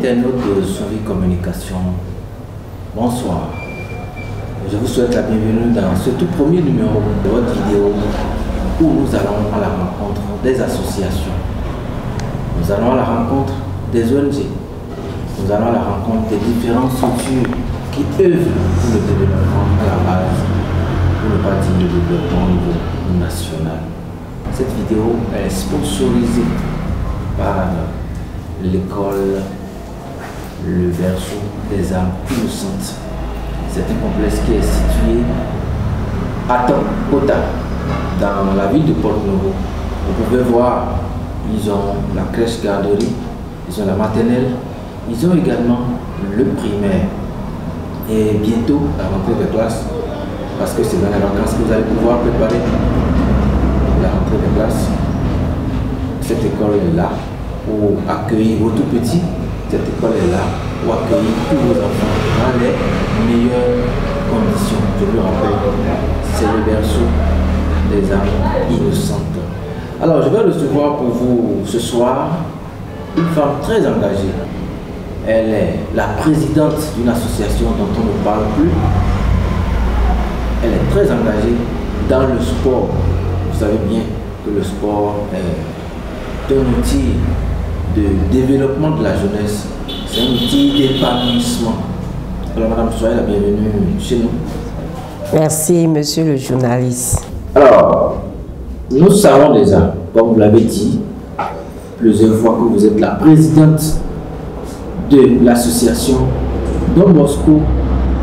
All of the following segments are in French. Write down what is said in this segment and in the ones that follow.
internautes de Survie Communication, bonsoir. Je vous souhaite la bienvenue dans ce tout premier numéro de votre vidéo où nous allons à la rencontre des associations. Nous allons à la rencontre des ONG. Nous allons à la rencontre des différentes structures qui œuvrent pour le développement à la base, pour ne pas dire le développement au niveau national. Cette vidéo est sponsorisée par l'école Le Berceau des âmes innocentes. C'est un complexe qui est situé à Tokota, dans la ville de Porto-Novo. Vous pouvez voir, ils ont la crèche garderie, ils ont la maternelle, ils ont également le primaire. Et bientôt, la rentrée des classes, parce que c'est dans les vacances que vous allez pouvoir préparer la rentrée des classes. Cette école est là pour accueillir vos tout petits. Cette école est là pour accueillir tous vos enfants dans les meilleures conditions. Je vous rappelle, c'est le berceau des âmes innocentes. Alors, je vais recevoir pour vous ce soir une femme très engagée. Elle est la présidente d'une association dont on ne parle plus. Elle est très engagée dans le sport. Vous savez bien que le sport est un outil de développement de la jeunesse. C'est un outil d'épanouissement. Alors madame, soyez la bienvenue chez nous. Merci monsieur le journaliste. Alors, nous savons déjà, comme vous l'avez dit plusieurs fois, que vous êtes la présidente de l'association Don Bosco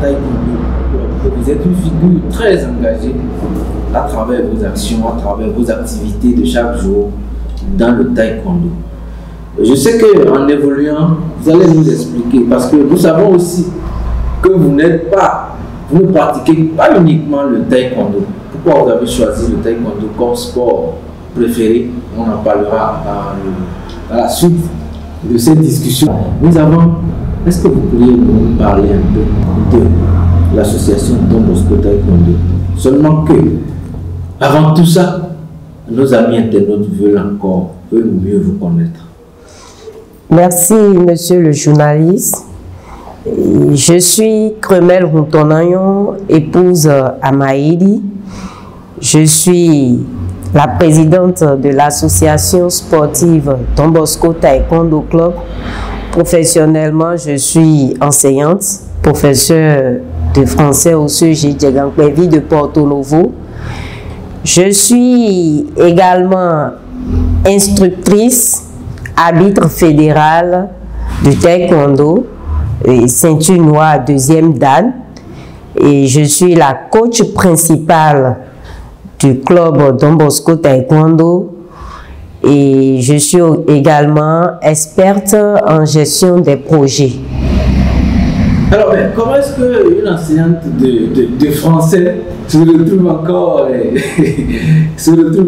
Taekwondo. Vous êtes une figure très engagée à travers vos actions, à travers vos activités de chaque jour dans le taekwondo. Je sais qu'en évoluant, vous allez nous expliquer, parce que nous savons aussi que vous n'êtes pas, vous ne pratiquez pas uniquement le taekwondo. Pourquoi vous avez choisi le taekwondo comme sport préféré? On en parlera dans la suite de cette discussion. Nous avons, est-ce que vous pourriez nous parler un peu de l'association Don Bosco Taekwondo? Seulement que, avant tout ça, nos amis internautes veulent mieux vous connaître. Merci monsieur le journaliste. Je suis Kremel Routonayon, épouse Amaïdi. Je suis la présidente de l'association sportive Don Bosco Taekwondo Club. Professionnellement, je suis enseignante, professeure de français au CEG Djegankpevi de Porto-Novo. Je suis également instructrice, arbitre fédéral du taekwondo, ceinture noire 2e dan, et je suis la coach principale du club Don Bosco Taekwondo, et je suis également experte en gestion des projets. Alors, comment est-ce qu'une enseignante de français se retrouve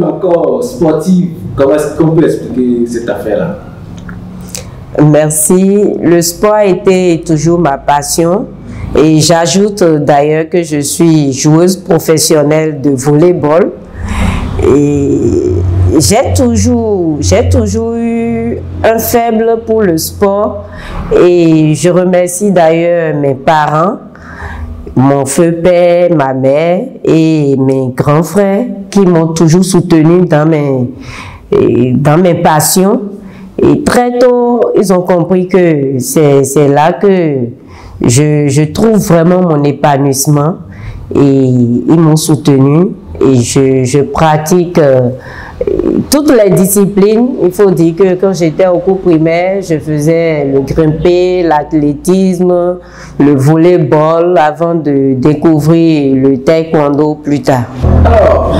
encore sportive? Comment est-ce qu'on peut expliquer cette affaire-là? Merci. Le sport était toujours ma passion. Et j'ajoute d'ailleurs que je suis joueuse professionnelle de volleyball. Et j'ai toujours eu un faible pour le sport. Et je remercie d'ailleurs mes parents, mon feu père, ma mère et mes grands frères qui m'ont toujours soutenu dans mes passions. Et très tôt, ils ont compris que c'est là que je trouve vraiment mon épanouissement. Et ils m'ont soutenu et je pratique toutes les disciplines. Il faut dire que quand j'étais au cours primaire, je faisais le grimpé, l'athlétisme, le volleyball avant de découvrir le taekwondo plus tard. Alors,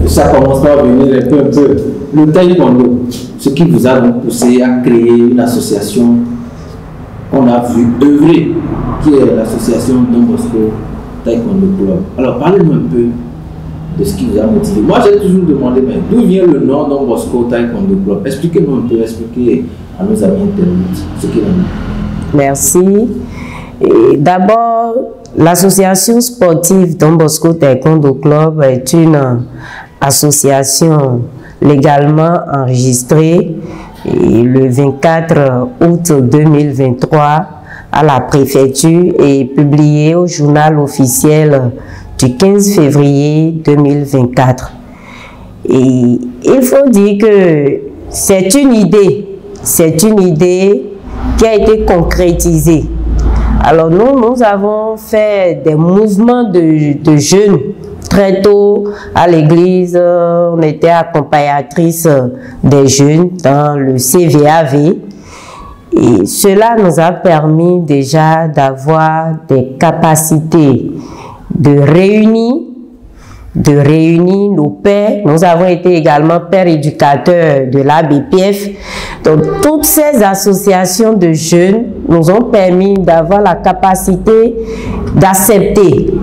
ça commence à venir un peu. Le taekwondo, ce qui vous a donc poussé à créer une association qu'on a vu œuvrer, qui est l'association Don Bosco Taekwondo Club. Alors, parlez-nous un peu de ce qui vous a motivé. Moi, j'ai toujours demandé, mais d'où vient le nom Don Bosco Taekwondo Club? Expliquez-nous un peu, expliquez à nos amis internautes ce qu'il en est. Merci. D'abord, l'association sportive Don Bosco Taekwondo Club est une association légalement enregistrée Et le 24 août 2023 à la préfecture et publié au journal officiel du 15 février 2024. Et il faut dire que c'est une idée qui a été concrétisée. Alors nous avons fait des mouvements de jeunes très tôt à l'église. On était accompagnatrice des jeunes dans le CVAV. Et cela nous a permis déjà d'avoir des capacités de réunir nos pères. Nous avons été également pères éducateurs de l'ABPF. Donc, toutes ces associations de jeunes nous ont permis d'avoir la capacité d'accepter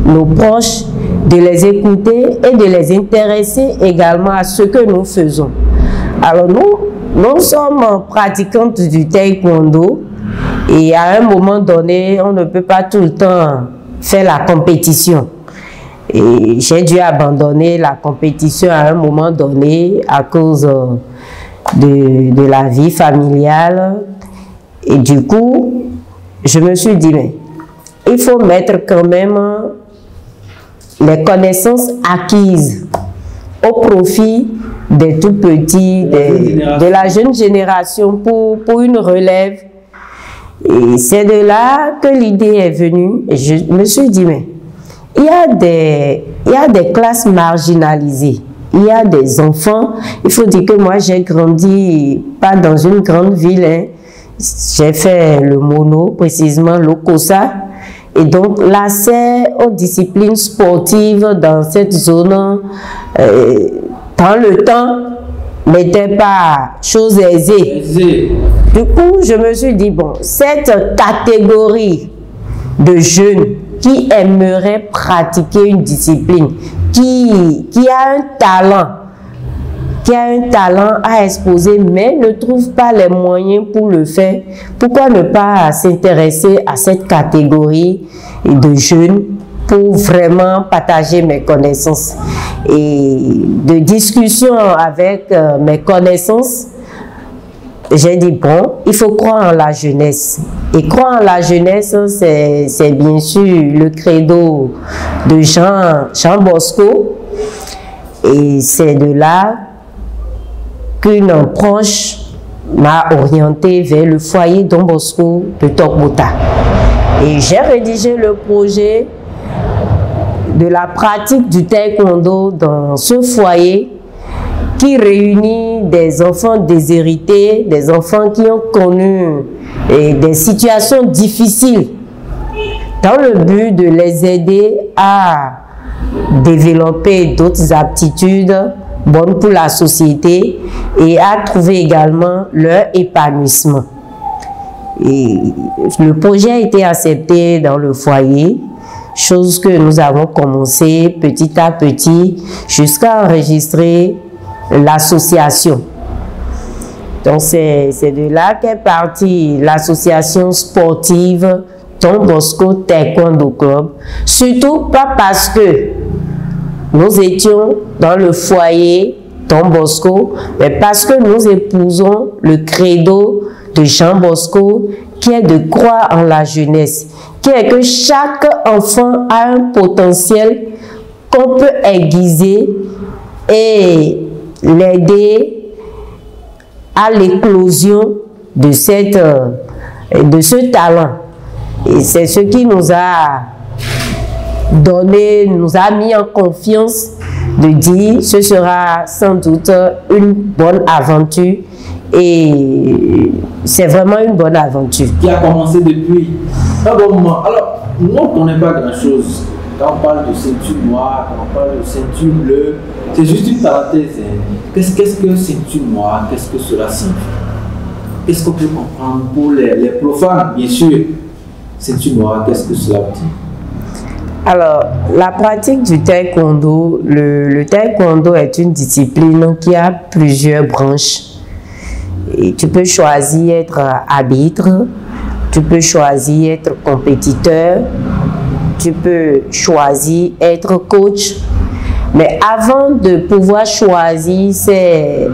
nos proches, de les écouter et de les intéresser également à ce que nous faisons. Alors, nous sommes pratiquantes du taekwondo et à un moment donné, on ne peut pas tout le temps faire la compétition. Et j'ai dû abandonner la compétition à un moment donné à cause de la vie familiale. Et du coup, je me suis dit, mais il faut mettre quand même les connaissances acquises au profit des tout petits, de la jeune génération pour une relève. Et c'est de là que l'idée est venue. Et je me suis dit, mais il y a des classes marginalisées. Il y a des enfants. Il faut dire que moi, j'ai grandi pas dans une grande ville. Hein. J'ai fait le mono, précisément l'Okosa. Et donc, l'accès aux disciplines sportives dans cette zone, dans le temps, n'était pas chose aisée. Du coup, je me suis dit, bon, cette catégorie de jeunes qui aimeraient pratiquer une discipline, qui a un talent à exposer, mais ne trouve pas les moyens pour le faire, pourquoi ne pas s'intéresser à cette catégorie de jeunes pour vraiment partager mes connaissances? Et de discussion avec mes connaissances, j'ai dit, bon, il faut croire en la jeunesse. Et croire en la jeunesse, c'est bien sûr le credo de Jean Bosco. Et c'est de là qu'une proche m'a orienté vers le foyer Don Bosco de Tokbota. Et j'ai rédigé le projet de la pratique du taekwondo dans ce foyer qui réunit des enfants déshérités, des enfants qui ont connu des situations difficiles, dans le but de les aider à développer d'autres aptitudes bonnes pour la société et à trouver également leur épanouissement. Et le projet a été accepté dans le foyer, chose que nous avons commencé petit à petit jusqu'à enregistrer l'association. Donc c'est de là qu'est partie l'association sportive Don Bosco Taekwondo Club. Surtout pas parce que nous étions dans le foyer Don Bosco, mais parce que nous épousons le credo de Jean Bosco qui est de croire en la jeunesse, qui est que chaque enfant a un potentiel qu'on peut aiguiser et l'aider à l'éclosion de ce talent. Et c'est ce qui nous a donné, nous a mis en confiance de dire ce sera sans doute une bonne aventure. Et c'est vraiment une bonne aventure. Qui a commencé depuis un bon moment. Alors, nous on ne connaît pas grand-chose. Quand on parle de ceinture noire, quand on parle de ceinture bleue, c'est juste une parenthèse. Qu'est-ce que ceinture noire? Qu'est-ce que cela signifie? Qu'est-ce qu'on peut comprendre pour les profanes, bien sûr? Ceinture noire, qu'est-ce que cela dit? Alors, la pratique du taekwondo, le taekwondo est une discipline qui a plusieurs branches. Et tu peux choisir être arbitre, tu peux choisir être compétiteur, tu peux choisir être coach. Mais avant de pouvoir choisir ces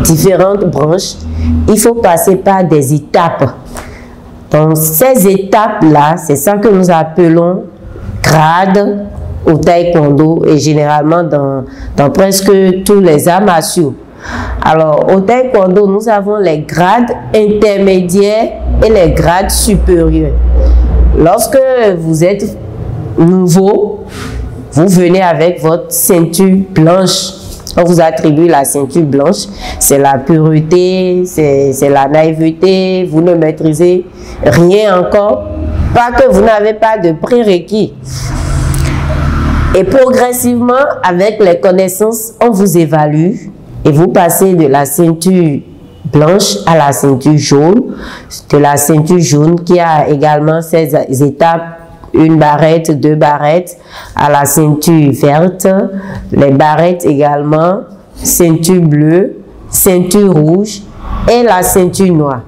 différentes branches, il faut passer par des étapes. Donc, ces étapes-là, c'est ça que nous appelons grades au taekwondo et généralement dans presque tous les arts martiaux. Alors, au taekwondo, nous avons les grades intermédiaires et les grades supérieurs. Lorsque vous êtes nouveau, vous venez avec votre ceinture blanche. On vous attribue la ceinture blanche. C'est la pureté, c'est la naïveté. Vous ne maîtrisez rien encore. Pas que vous n'avez pas de prérequis. Et progressivement, avec les connaissances, on vous évalue et vous passez de la ceinture blanche à la ceinture jaune, de la ceinture jaune qui a également ses étapes, une barrette, 2 barrettes, à la ceinture verte, les barrettes également, ceinture bleue, ceinture rouge et la ceinture noire.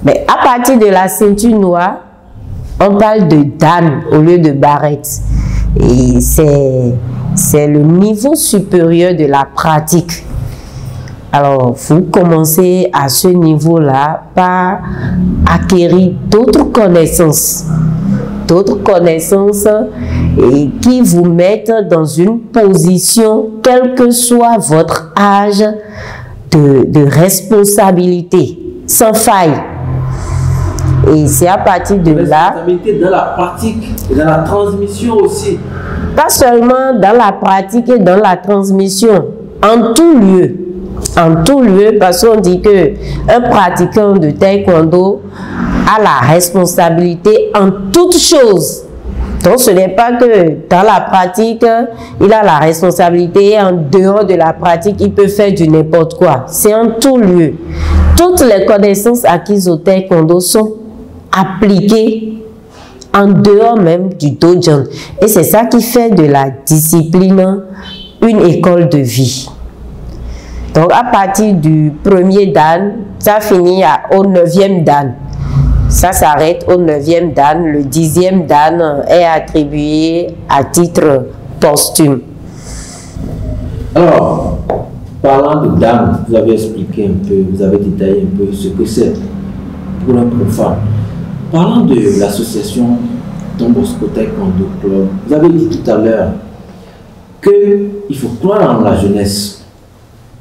Mais à partir de la ceinture noire, on parle de dan au lieu de barrette. Et c'est le niveau supérieur de la pratique. Alors, vous commencez à ce niveau-là par acquérir d'autres connaissances et qui vous mettent dans une position, quel que soit votre âge, de responsabilité, sans faille. Et c'est à partir de là... Responsabilité dans la pratique et dans la transmission aussi. Pas seulement dans la pratique et dans la transmission, en tout lieu. En tout lieu, parce qu'on dit qu'un pratiquant de taekwondo a la responsabilité en toutes choses. Donc ce n'est pas que dans la pratique, il a la responsabilité et en dehors de la pratique, il peut faire du n'importe quoi. C'est en tout lieu. Toutes les connaissances acquises au taekwondo sont appliquées en dehors même du dojan. Et c'est ça qui fait de la discipline une école de vie. Donc à partir du premier dan, ça finit au 9e dan. Ça s'arrête au 9e dan. Le 10e dan est attribué à titre posthume. Alors, parlant de dan, vous avez expliqué un peu, vous avez détaillé un peu ce que c'est pour un profane. Parlant de l'association Don Bosco Taekwondo Club, vous avez dit tout à l'heure qu'il faut croire en la jeunesse.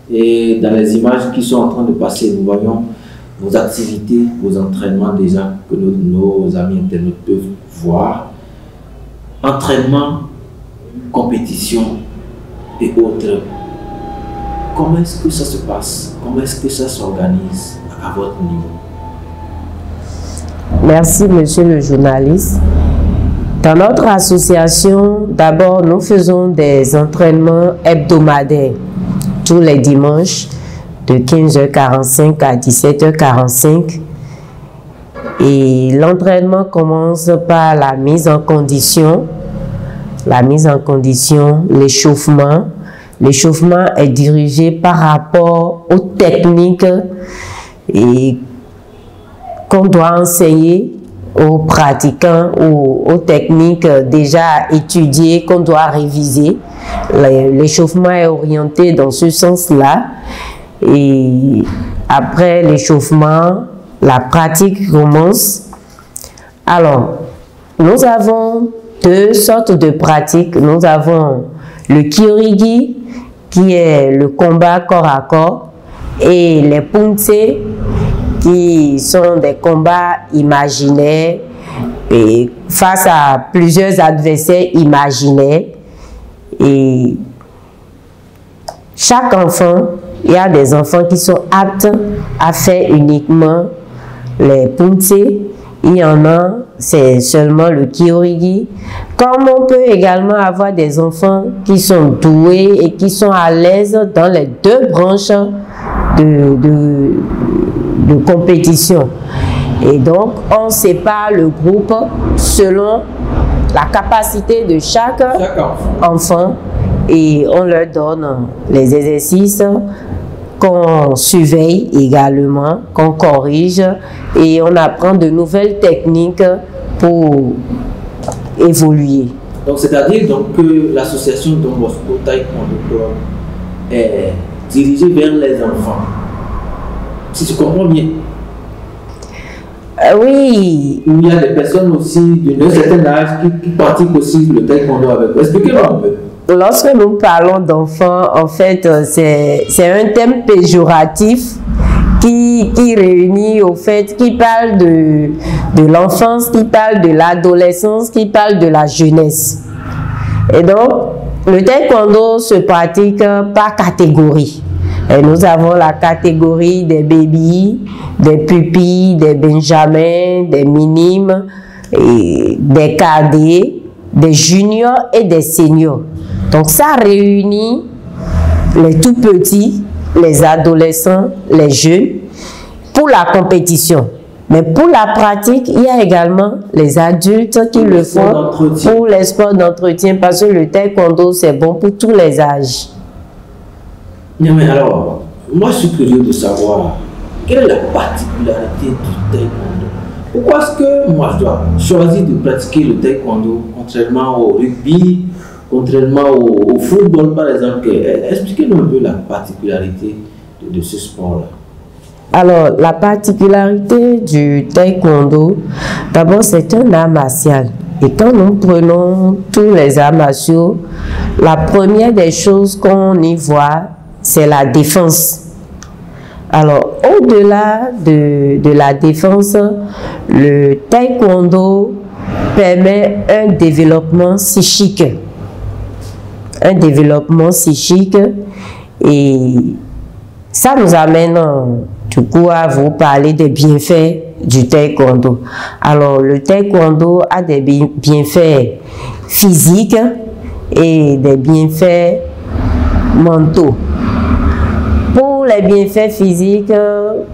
Et dans les images qui sont en train de passer, nous voyons vos activités, vos entraînements déjà que nos amis internautes peuvent voir. Entraînement, compétition et autres. Comment est-ce que ça se passe? Comment est-ce que ça s'organise à votre niveau? Merci, monsieur le journaliste. Dans notre association, d'abord, nous faisons des entraînements hebdomadaires tous les dimanches de 15h45 à 17h45. Et l'entraînement commence par la mise en condition. La mise en condition, l'échauffement. L'échauffement est dirigé par rapport aux techniques et qu'on doit enseigner aux pratiquants ou aux techniques déjà étudiées qu'on doit réviser. L'échauffement est orienté dans ce sens-là. Et après l'échauffement, la pratique commence. Alors, nous avons 2 sortes de pratiques. Nous avons le kyorigi, qui est le combat corps à corps, et les punse, qui sont des combats imaginaires et face à plusieurs adversaires imaginaires. Et chaque enfant, il y a des enfants qui sont aptes à faire uniquement les punse. Il y en a, c'est seulement le kyorigi. Comme on peut également avoir des enfants qui sont doués et qui sont à l'aise dans les 2 branches de compétition. Et donc, on sépare le groupe selon la capacité de chaque enfant et on leur donne les exercices qu'on surveille également, qu'on corrige et on apprend de nouvelles techniques pour évoluer. Donc, c'est-à-dire que l'association Don Bosco Taekwondo Club est dirigée vers les enfants. si je comprends bien. Oui. Il y a des personnes aussi d'un certain âge qui pratiquent aussi le taekwondo avec vous. Expliquez-nous un peu. Lorsque nous parlons d'enfants, en fait, c'est un thème péjoratif qui réunit, au fait, qui parle de l'enfance, qui parle de l'adolescence, qui parle de la jeunesse. Et donc, le taekwondo se pratique par catégorie. Et nous avons la catégorie des bébés, des pupilles, des benjamins, des minimes, et des cadets, des juniors et des seniors. Donc ça réunit les tout petits, les adolescents, les jeunes pour la compétition. Mais pour la pratique, il y a également les adultes qui le font pour les sports d'entretien parce que le taekwondo c'est bon pour tous les âges. Non mais alors, moi je suis curieux de savoir quelle est la particularité du taekwondo. Pourquoi est-ce que moi je dois choisir de pratiquer le taekwondo contrairement au rugby, contrairement au football par exemple? Expliquez-nous un peu la particularité de ce sport-là. Alors, la particularité du taekwondo, d'abord c'est un art martial. Et quand nous prenons tous les arts martiaux, la première des choses qu'on y voit, c'est la défense. Alors, au-delà de la défense, le taekwondo permet un développement psychique. Un développement psychique et ça nous amène du coup à vous parler des bienfaits du taekwondo. Alors, le taekwondo a des bienfaits physiques et des bienfaits mentaux. Pour les bienfaits physiques,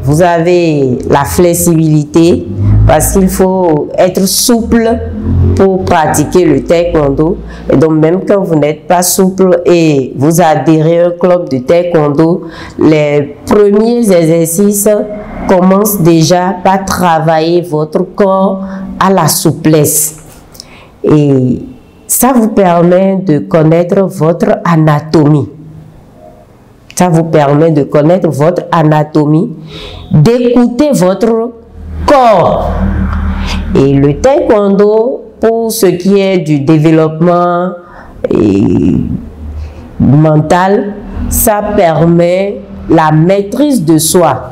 vous avez la flexibilité parce qu'il faut être souple pour pratiquer le taekwondo. Et donc même quand vous n'êtes pas souple et vous adhérez à un club de taekwondo, les premiers exercices commencent déjà par travailler votre corps à la souplesse. Et ça vous permet de connaître votre anatomie. Ça vous permet de connaître votre anatomie, d'écouter votre corps. Et le taekwondo, pour ce qui est du développement mental, ça permet la maîtrise de soi.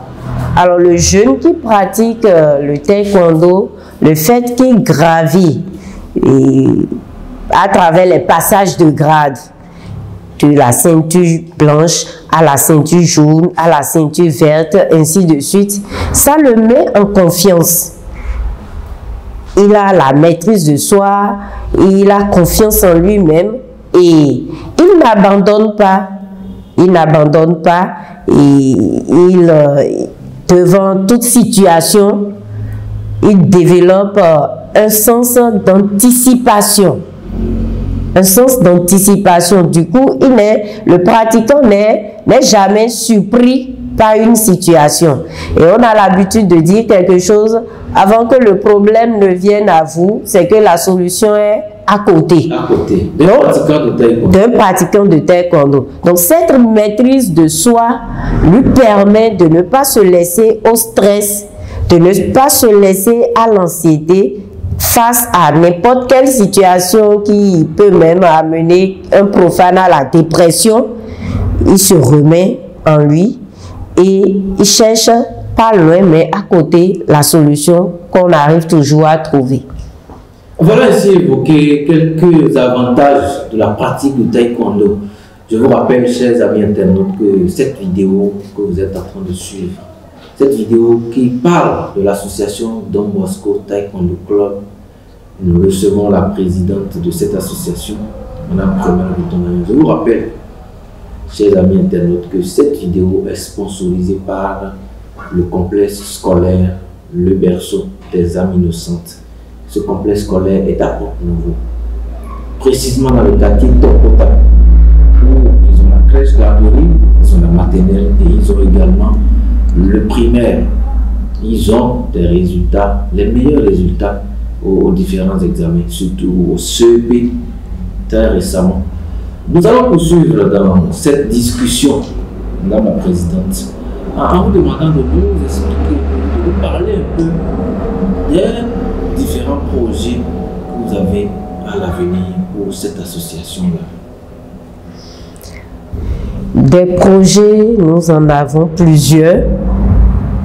Alors le jeune qui pratique le taekwondo, le fait qu'il gravit à travers les passages de grade, de la ceinture blanche à la ceinture jaune, à la ceinture verte, ainsi de suite, ça le met en confiance. Il a la maîtrise de soi, il a confiance en lui-même et il n'abandonne pas. Il n'abandonne pas et devant toute situation, il développe un sens d'anticipation. Un sens d'anticipation. Du coup, le pratiquant n'est jamais surpris par une situation. Et on a l'habitude de dire quelque chose avant que le problème ne vienne à vous, c'est que la solution est à côté. À côté. D'un pratiquant de taekwondo. Donc, cette maîtrise de soi lui permet de ne pas se laisser au stress, de ne pas se laisser à l'anxiété face à n'importe quelle situation qui peut même amener un profane à la dépression. Il se remet en lui et il cherche pas loin mais à côté la solution qu'on arrive toujours à trouver. Voilà ainsi évoquer quelques avantages de la pratique du taekwondo. Je vous rappelle, chers amis internautes, que cette vidéo que vous êtes en train de suivre, cette vidéo qui parle de l'association Don Bosco Taekwondo Club, nous recevons la présidente de cette association, Mme Première Bouton. Je vous rappelle, chers amis internautes, que cette vidéo est sponsorisée par le complexe scolaire Le Berceau des âmes innocentes. Ce complexe scolaire est à Port-Nouveau, précisément dans le quartier Topota, où ils ont la crèche garderie, ils ont la maternelle et ils ont également le primaire. Ils ont des résultats, les meilleurs résultats aux différents examens, surtout au CEP très récemment. Nous allons poursuivre dans cette discussion, Madame la Présidente. en vous demandant de nous expliquer, de nous parler un peu des différents projets que vous avez à l'avenir pour cette association-là. Des projets, nous en avons plusieurs.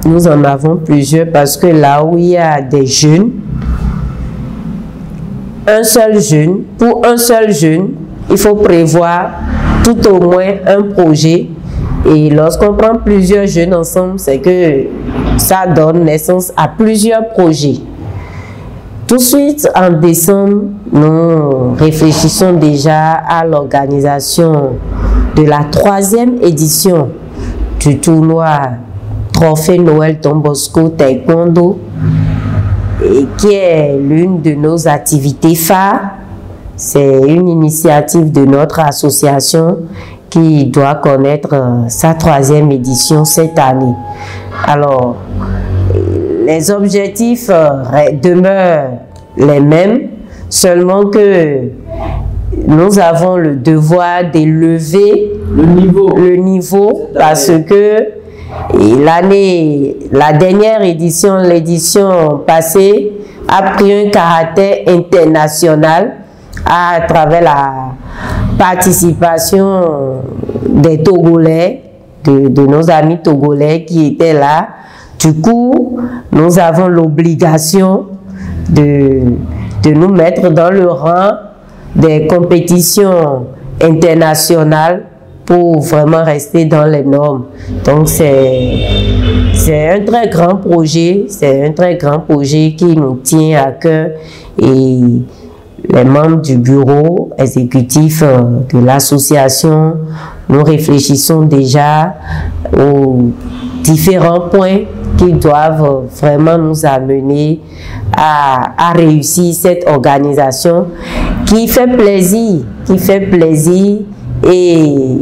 Nous en avons plusieurs parce que là où il y a des jeunes, pour un seul jeune, il faut prévoir tout au moins un projet. Et lorsqu'on prend plusieurs jeunes ensemble, c'est que ça donne naissance à plusieurs projets. Tout de suite, en décembre, nous réfléchissons déjà à l'organisation de la 3e édition du tournoi Trophée Noël Don Bosco Taekwondo, et qui est l'une de nos activités phares. C'est une initiative de notre association qui doit connaître sa 3e édition cette année. Alors, les objectifs demeurent les mêmes, seulement que nous avons le devoir d'élever le niveau parce que la dernière édition, l'édition passée, a pris un caractère international à travers la participation des Togolais, de nos amis togolais qui étaient là. Du coup, nous avons l'obligation de nous mettre dans le rang des compétitions internationales pour vraiment rester dans les normes. Donc c'est un très grand projet, qui nous tient à cœur, et les membres du bureau exécutif de l'association, nous réfléchissons déjà aux différents points qui doivent vraiment nous amener à réussir cette organisation qui fait plaisir et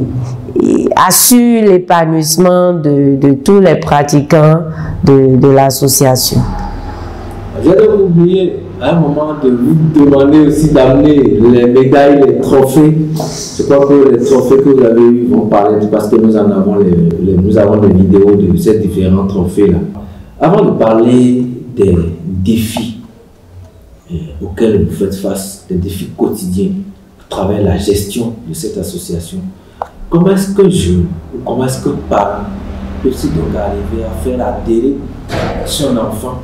assure l'épanouissement de tous les pratiquants de l'association. J'allais oublier à un moment de vous demander aussi d'amener les médailles, les trophées. Je crois que les trophées que vous avez eus vont parler parce que nous en avons nous avons des vidéos de ces différents trophées-là. Avant de parler des défis auxquels vous faites face, des défis quotidiens à travers la gestion de cette association, comment est-ce que comment est-ce que parent peut aussi donc arriver à faire adhérer son enfant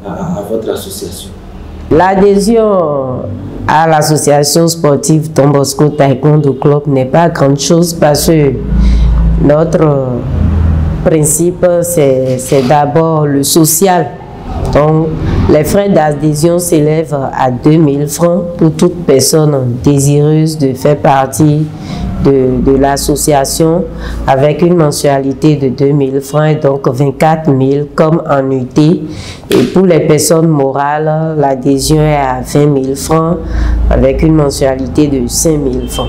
à votre association? L'adhésion à l'association sportive Don Bosco Taekwondo Club n'est pas grande chose parce que notre principe c'est d'abord le social. Donc les frais d'adhésion s'élèvent à 2000 francs pour toute personne désireuse de faire partie de l'association, avec une mensualité de 2000 francs et donc 24 000 comme annuité. Et pour les personnes morales, l'adhésion est à 20 000 francs avec une mensualité de 5 000 francs.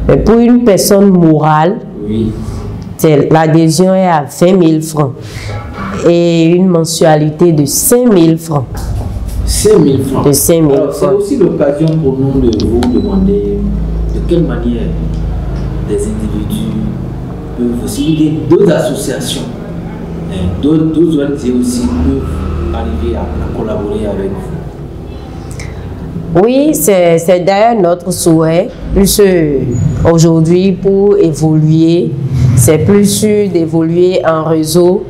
Mais pour une personne morale, oui, l'adhésion est à 20 000 francs et une mensualité de 5 000 francs. 5 000 francs. De 5 000 francs. C'est aussi l'occasion pour nous de vous demander de quelle manière des individus peuvent aussi, d'autres associations, d'autres ONG aussi peuvent arriver à collaborer avec vous. Oui, c'est d'ailleurs notre souhait. Plus aujourd'hui, pour évoluer, c'est plus sûr d'évoluer en réseau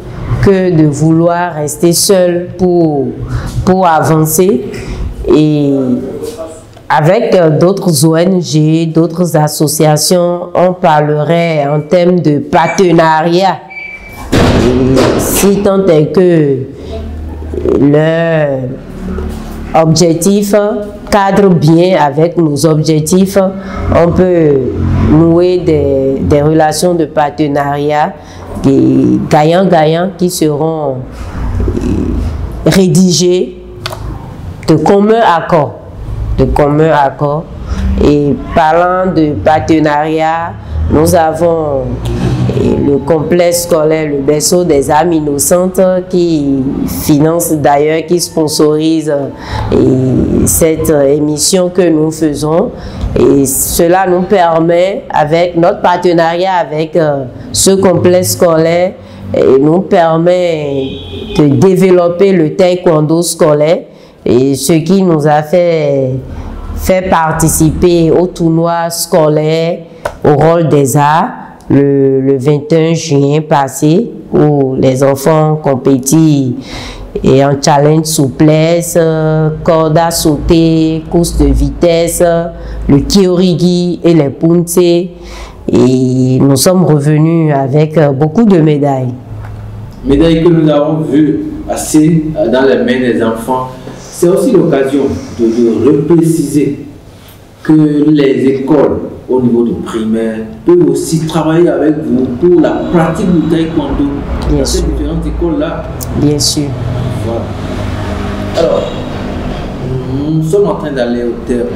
que de vouloir rester seul pour avancer. Et avec d'autres ONG, d'autres associations, on parlerait en termes de partenariat. Et si tant est que leur objectif cadre bien avec nos objectifs, on peut nouer des relations de partenariat, des gagnants-gagnants qui seront rédigés de commun accord. Et parlant de partenariat, nous avons le complexe scolaire, le berceau des âmes innocentes, qui finance d'ailleurs, qui sponsorise cette émission que nous faisons. Et cela nous permet, avec notre partenariat avec ce complexe scolaire, nous permet de développer le taekwondo scolaire, et ce qui nous a fait participer au tournoi scolaire au rôle des arts le 21 juin passé, où les enfants compétissent et en challenge souplesse, corde à sauter, course de vitesse, le kyorigi et les punte. Et nous sommes revenus avec beaucoup de médailles. Médailles que nous avons vues assez dans les mains des enfants. C'est aussi l'occasion de repréciser que les écoles au niveau du primaire peuvent aussi travailler avec vous pour la pratique du taekwondo dans ces différentes écoles-là. Bien sûr. Voilà. Alors, nous sommes en train d'aller au terme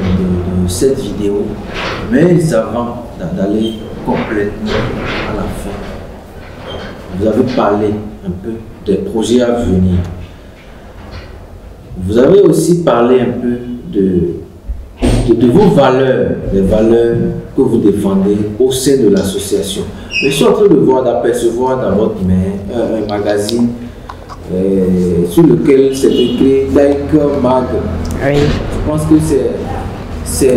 de cette vidéo, mais avant d'aller complètement à la fin, vous avez parlé un peu des projets à venir. Vous avez aussi parlé un peu de vos valeurs, les valeurs que vous défendez au sein de l'association. Mais je suis en train d'apercevoir dans votre main un magazine sur lequel c'est écrit Like Mag. Oui. Je pense que c'est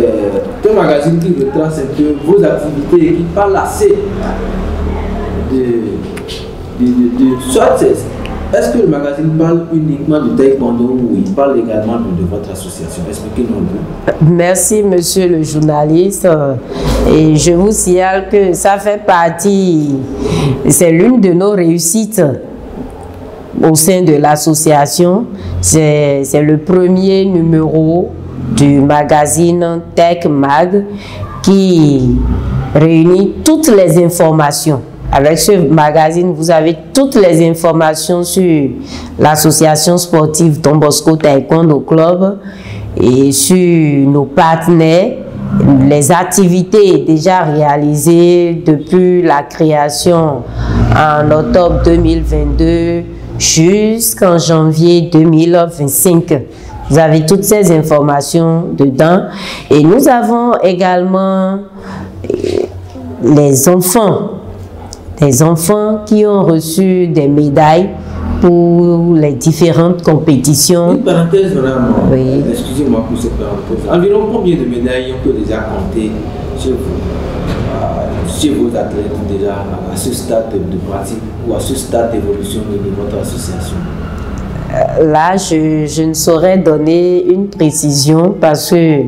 un magazine qui retrace un peu vos activités et qui parle assez soit est-ce que le magazine parle uniquement du taekwondo ou il parle également de votre association? Expliquez-nous un peu. Merci, monsieur le journaliste. Et je vous signale que ça fait partie, c'est l'une de nos réussites au sein de l'association. C'est le premier numéro du magazine Tech Mag qui réunit toutes les informations. Avec ce magazine, vous avez toutes les informations sur l'association sportive Don Bosco Taekwondo Club et sur nos partenaires, les activités déjà réalisées depuis la création en octobre 2022 jusqu'en janvier 2025. Vous avez toutes ces informations dedans. Et nous avons également les enfants qui ont reçu des médailles pour les différentes compétitions. Une parenthèse vraiment, oui. Excusez-moi pour cette parenthèse. Environ combien de médailles on peut déjà compter chez vos athlètes déjà à ce stade de pratique ou à ce stade d'évolution de votre association? Là, je ne saurais donner une précision parce que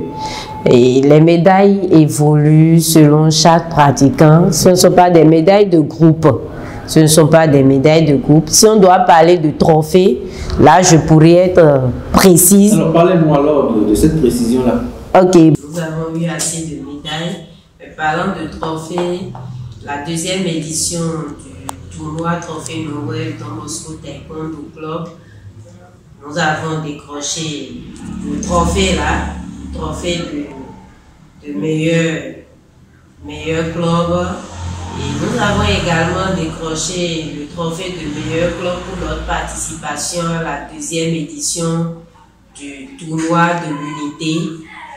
les médailles évoluent selon chaque pratiquant. Ce ne sont pas des médailles de groupe. Ce ne sont pas des médailles de groupe. Si on doit parler de trophées, là, je pourrais être précise. Alors, parlez-moi alors de cette précision-là. Ok. Nous avons eu assez de médailles. Mais parlant de trophées, la deuxième édition du tournoi Trophée Noël Don Bosco Taekwondo Club, nous avons décroché le trophée là, le trophée de meilleur club. Et nous avons également décroché le trophée de meilleur club pour notre participation à la deuxième édition du tournoi de l'unité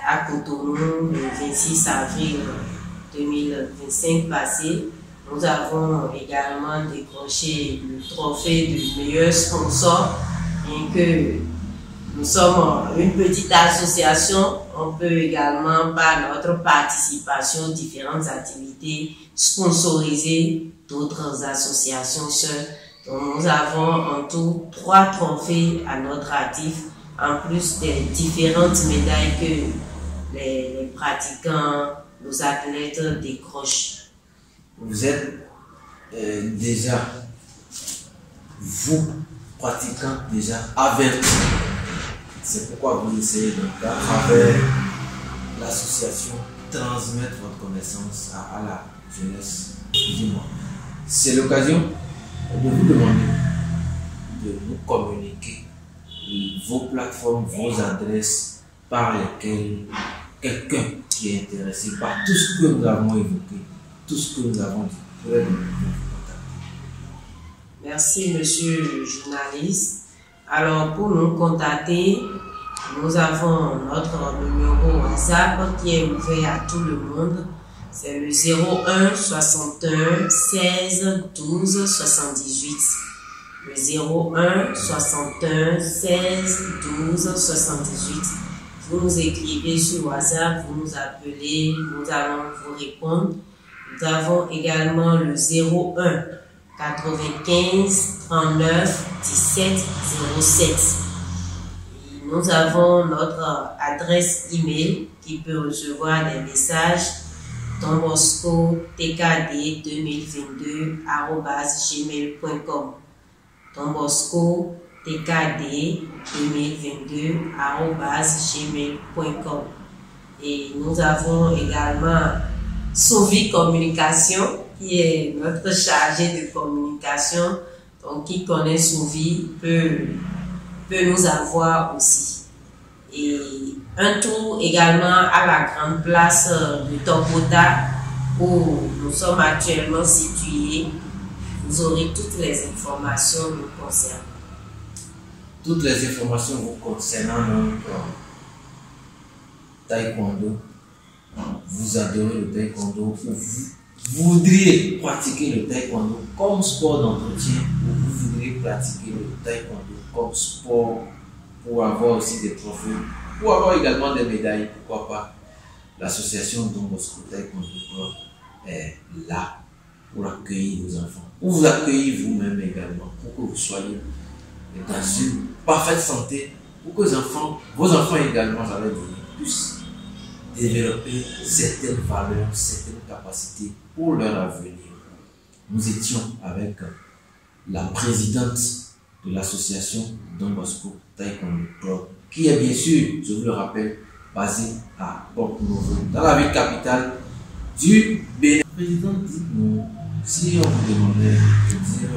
à Cotonou le 26 avril 2025 passé. Nous avons également décroché le trophée de meilleur sponsor. Et que nous sommes une petite association, on peut également, par notre participation, différentes activités, sponsoriser d'autres associations seules. Donc nous avons en tout 3 trophées à notre actif, en plus des différentes médailles que les pratiquants, nos athlètes décrochent. Vous êtes déjà, vous, pratiquant déjà averti. C'est pourquoi vous essayez donc à travers l'association transmettre votre connaissance à la jeunesse. Dis-moi, c'est l'occasion de vous demander de nous communiquer vos plateformes, vos adresses par lesquelles quelqu'un qui est intéressé par tout ce que nous avons évoqué, tout ce que nous avons dit, pourrait nous contacter. Merci, monsieur le journaliste. Alors, pour nous contacter, nous avons notre numéro WhatsApp qui est ouvert à tout le monde. C'est le 01 61 16 12 78. Le 01 61 16 12 78. Vous nous écrivez sur WhatsApp, vous nous appelez, nous allons vous répondre. Nous avons également le 01 95 39 17 07. Nous avons notre adresse email qui peut recevoir des messages donbosco-tkd2022@gmail.com. donbosco-tkd2022@gmail.com. Et nous avons également Souvi Communication, qui est notre chargé de communication. Donc, qui connaît Souvi peut nous avoir aussi. Et un tour également à la grande place de Topota, où nous sommes actuellement situés. Vous aurez toutes les informations nous concernant. Toutes les informations vous concernant notre taekwondo. Vous adorez le taekwondo, ou vous voudriez pratiquer le taekwondo comme sport d'entretien, ou vous voudriez pratiquer le taekwondo comme sport pour avoir aussi des trophées, pour avoir également des médailles, pourquoi pas. L'association Don Bosco Taekwondo Club est là pour accueillir vos enfants, pour vous accueillir vous-même également, pour que vous soyez dans une parfaite santé, pour que vos enfants également, ça va dire, puissent développer certaines valeurs, certaines capacités pour leur avenir. Nous étions avec la présidente de l'association Don Bosco Taekwondo Club, qui est bien sûr, je vous le rappelle, basée à Porto-Novo, dans la ville capitale du Bénin. Présidente, dites-nous, si on vous demandait de dire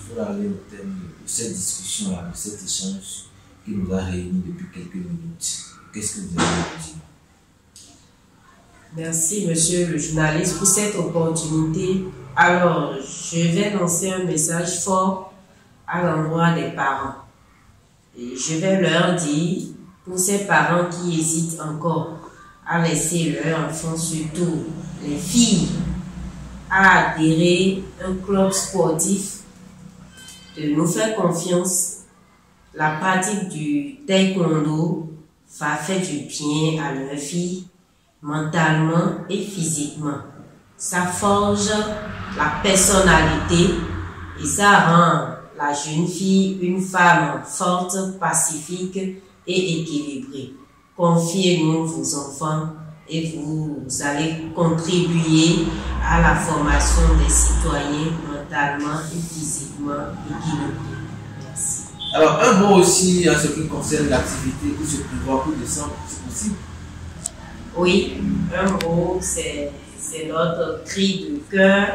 pour aller au thème de cette discussion-là, de cet échange qui nous a réunis depuis quelques minutes, qu'est-ce que vous avez à dire? Merci, monsieur le journaliste, pour cette opportunité. Alors, je vais lancer un message fort à l'endroit des parents. Et je vais leur dire, pour ces parents qui hésitent encore à laisser leur enfant, surtout les filles, à adhérer à un club sportif, de nous faire confiance. La pratique du taekwondo va faire du bien à leurs filles, mentalement et physiquement. Ça forge la personnalité et ça rend la jeune fille une femme forte, pacifique et équilibrée. Confiez-nous vos enfants et vous allez contribuer à la formation des citoyens mentalement et physiquement équilibrés. Merci. Alors, un mot aussi en ce qui concerne l'activité qui se prévoit pour décembre, c'est possible? Oui, un mot, c'est notre cri de cœur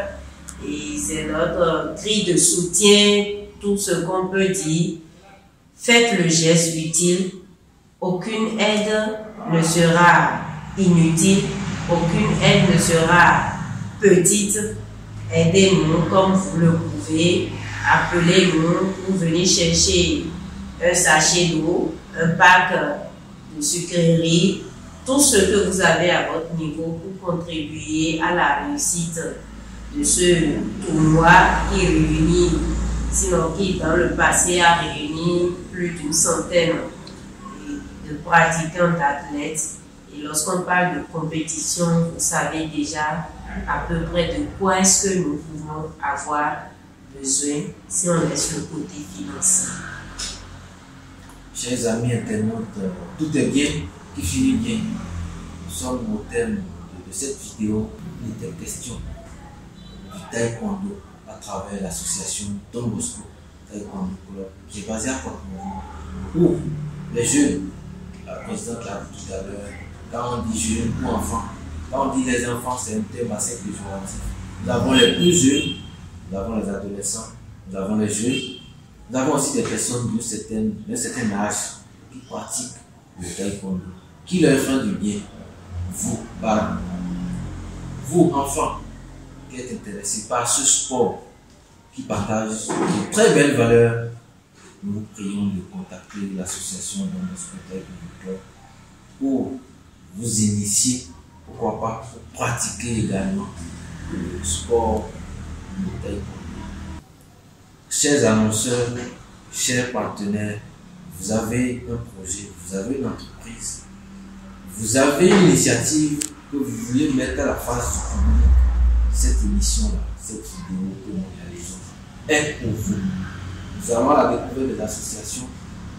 et c'est notre cri de soutien, tout ce qu'on peut dire. Faites le geste utile, aucune aide ne sera inutile, aucune aide ne sera petite. Aidez-nous comme vous le pouvez, appelez-nous ou venez chercher un sachet d'eau, un pack de sucreries, tout ce que vous avez à votre niveau pour contribuer à la réussite de ce tournoi qui réunit, sinon qui dans le passé a réuni plus d'une centaine de pratiquants d'athlètes. Et lorsqu'on parle de compétition, vous savez déjà à peu près de quoi est-ce que nous pouvons avoir besoin si on laisse le côté financier. Chers amis internautes, tout est bien qui finit bien. Nous sommes au terme de cette vidéo. Il était question du taekwondo à travers l'association Don Bosco Taekwondo Club qui est basée à Porto-Novo. Pour les jeunes, la présidente l'a dit tout à l'heure, quand on dit jeunes ou enfants, quand on dit les enfants, c'est un terme assez péjoratif. Nous avons les plus jeunes, nous avons les adolescents, nous avons les jeunes, nous avons aussi des personnes d'un certain âge qui pratiquent le taekwondo, qui leur font du bien. Vous, parents, vous, enfants, qui êtes intéressés par ce sport qui partage de très belles valeurs, nous vous prions de contacter l'association Don Bosco Taekwondo Club pour vous initier pourquoi pas pratiquer également le sport de taekwondo. Chers annonceurs, chers partenaires, vous avez un projet, vous avez une entreprise, vous avez une initiative que vous voulez mettre à la face du public. Cette émission-là, cette vidéo que nous réalisons est pour vous. Nous allons à la découverte des associations,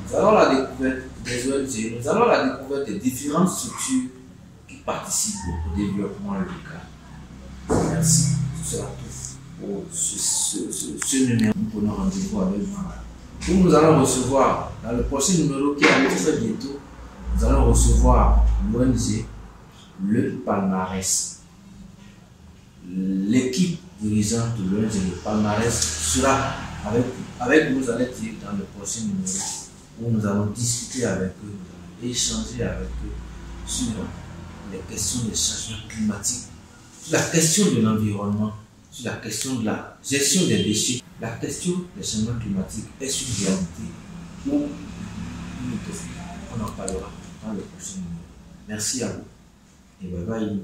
nous allons à la découverte des ONG, nous allons à la découverte des différentes structures qui participent au développement local. Merci. Ce sera tout pour ce numéro. Nous prenons rendez-vous avec vous. Nous allons recevoir dans le prochain numéro qui arrive très bientôt, nous allons recevoir l'ONG Le Palmarès. L'équipe dirigeante de l'ONG Le Palmarès sera avec nous, allez dire, dans le prochain numéro où nous allons discuter avec eux, nous allons échanger avec eux sur les questions des changements climatiques, sur la question de l'environnement, sur la question de la gestion des déchets. La question des changements climatiques est une réalité où on en parlera dans le prochain numéro. Merci à vous et bye bye.